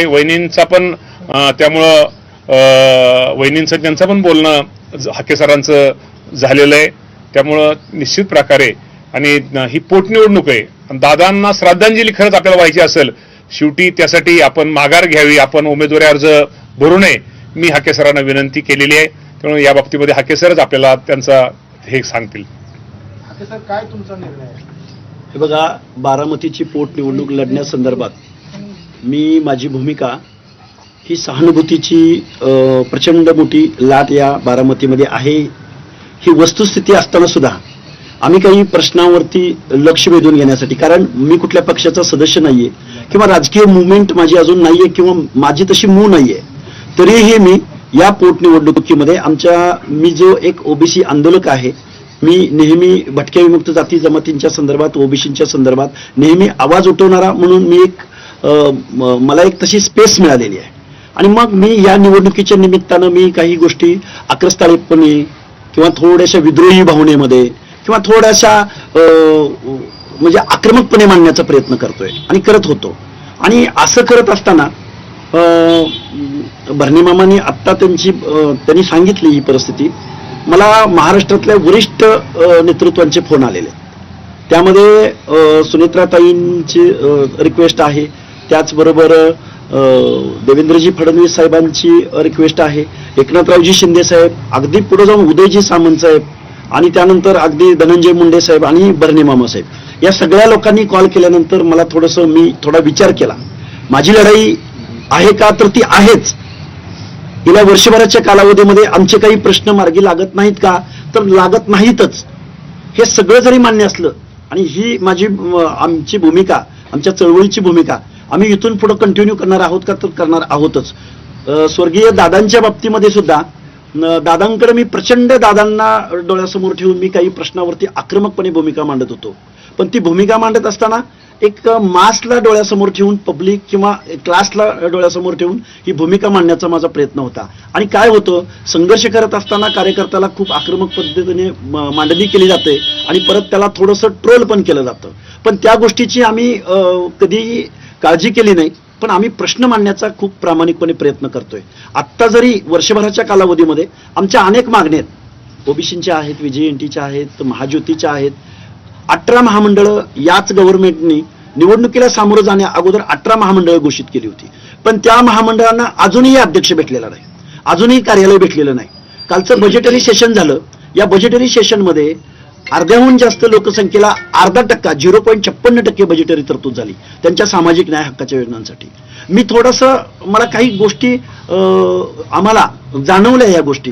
वहिनींचा पण त्यामुळं वहिनींचं त्यांचं पण बोलणं हाके सरांचं झालेलं आहे. त्यामुळं निश्चित प्रकारे आणि ही पोटनिवडणूक आहे. दादांना श्रद्धांजली खरंच आपल्याला व्हायची असेल, शेवटी त्यासाठी आपण माघार घ्यावी, आपण उमेदवारी अर्ज भरू नये, मी हाके सरांना विनंती केलेली आहे. त्यामुळे या बाबतीमध्ये हाके सरच आपल्याला त्यांचा हे सांगतील. हाके सर, काय तुमचा निर्णय आहे? हे बघा, बारामतीची पोटनिवडणूक लढण्यासंदर्भात माझी भूमिका ही सहानुभूतीची प्रचंड मोठी लाट या बारामतीमध्ये आहे. ही वस्तुस्थिती असताना सुद्धा आम्ही काही प्रश्नावरती लक्ष वेधून घेण्यासाठी, कारण मी कुठल्या पक्षाचा सदस्य नाहीये किंवा राजकीय मुवमेंट माझी अजून नाहीये किंवा माझी तशी मूळ नाहीये, तरीही मी या पोटनिवडणुकीमध्ये मी जो एक ओबीसी आंदोलक आहे, मी नेहमी भटक्या विमुक्त जाती जमातींच्या संदर्भात, ओबीसींच्या संदर्भात नेहमी आवाज उठवणारा म्हणून मला एक तशी स्पेस मिळालेली आहे. आणि मग मी या निवडणुकीच्या निमित्तानं मी काही गोष्टी आक्रस्ताळीपणे किंवा थोड्याशा विद्रोही भावनेमध्ये किंवा थोड्याशा म्हणजे आक्रमकपणे मांडण्याचा प्रयत्न करतोय आणि करत होतो. आणि असं करत असताना भरणे मामांनी आत्ता त्यांनी सांगितली ही परिस्थिती. मला महाराष्ट्रातल्या वरिष्ठ नेतृत्वांचे फोन आलेले, त्यामध्ये सुनेत्राताईंची रिक्वेस्ट आहे, त्याचबरोबर देवेंद्रजी फडणवीस साहेबांची रिक्वेस्ट आहे, एकनाथरावजी शिंदे साहेब, अगदी पुढे जाऊन उदयजी सामंत साहेब आणि त्यानंतर अगदी धनंजय मुंडे साहेब आणि भरणे मामा साहेब, या सगळ्या लोकांनी कॉल केल्यानंतर मला मी थोडा विचार केला. माझी लढाई आहे का, तर ती आहेच. गेल्या वर्षभराच्या कालावधीमध्ये आमचे काही प्रश्न मार्गी लागत नाहीत का, तर लागत नाहीतच. हे सगळं जरी मान्य असलं आणि ही आमची भूमिका, आमच्या चळवळीची भूमिका आम्ही इथून पुढे कंटिन्यू करणार आहोत का, तर करणार आहोतच. स्वर्गीय दादांच्या बाबतीमध्ये सुद्धा दादांकडे मी प्रचंड दादांना डोळ्यासमोर ठेवून मी काही प्रश्नावरती आक्रमकपणे भूमिका मांडत होतो. पण ती भूमिका मांडत असताना एक मासला डोळ्यासमोर ठेवून, पब्लिक किंवा क्लासला डोळ्यासमोर ठेवून ही भूमिका मांडण्याचा माझा प्रयत्न होता. आणि काय होतं, संघर्ष करत असताना कार्यकर्त्याला खूप आक्रमक पद्धतीने मांडणी केली जाते आणि परत त्याला थोडंसं ट्रोल पण केलं जातं. पण त्या गोष्टीची आम्ही कधीही काळजी केली नाही, पण आम्ही प्रश्न मांडण्याचा खूप प्रामाणिकपणे प्रयत्न करतोय. आत्ता जरी वर्षभराच्या कालावधीमध्ये आमच्या अनेक मागण्या आहेत, ओबीसींच्या आहेत, व्हीजेएनटीच्या आहेत, महाज्योतीच्या आहेत. 18 महामंडळं याच गव्हर्नमेंटनी निवडणुकीला सामोरं जाण्या अगोदर 18 महामंडळं घोषित केली होती. पण त्या महामंडळांना अजूनही अध्यक्ष भेटलेला नाही, अजूनही कार्यालय भेटलेलं नाही. कालचं बजेटरी सेशन झालं. या बजेटरी सेशनमध्ये अर्ध्याहून जास्त लोकसंख्येला 0.5% 0.56% बजेटरी तरतूद झाली त्यांच्या सामाजिक न्याय हक्काच्या योजनांसाठी. मी मला काही गोष्टी आम्हाला जाणवल्या, या गोष्टी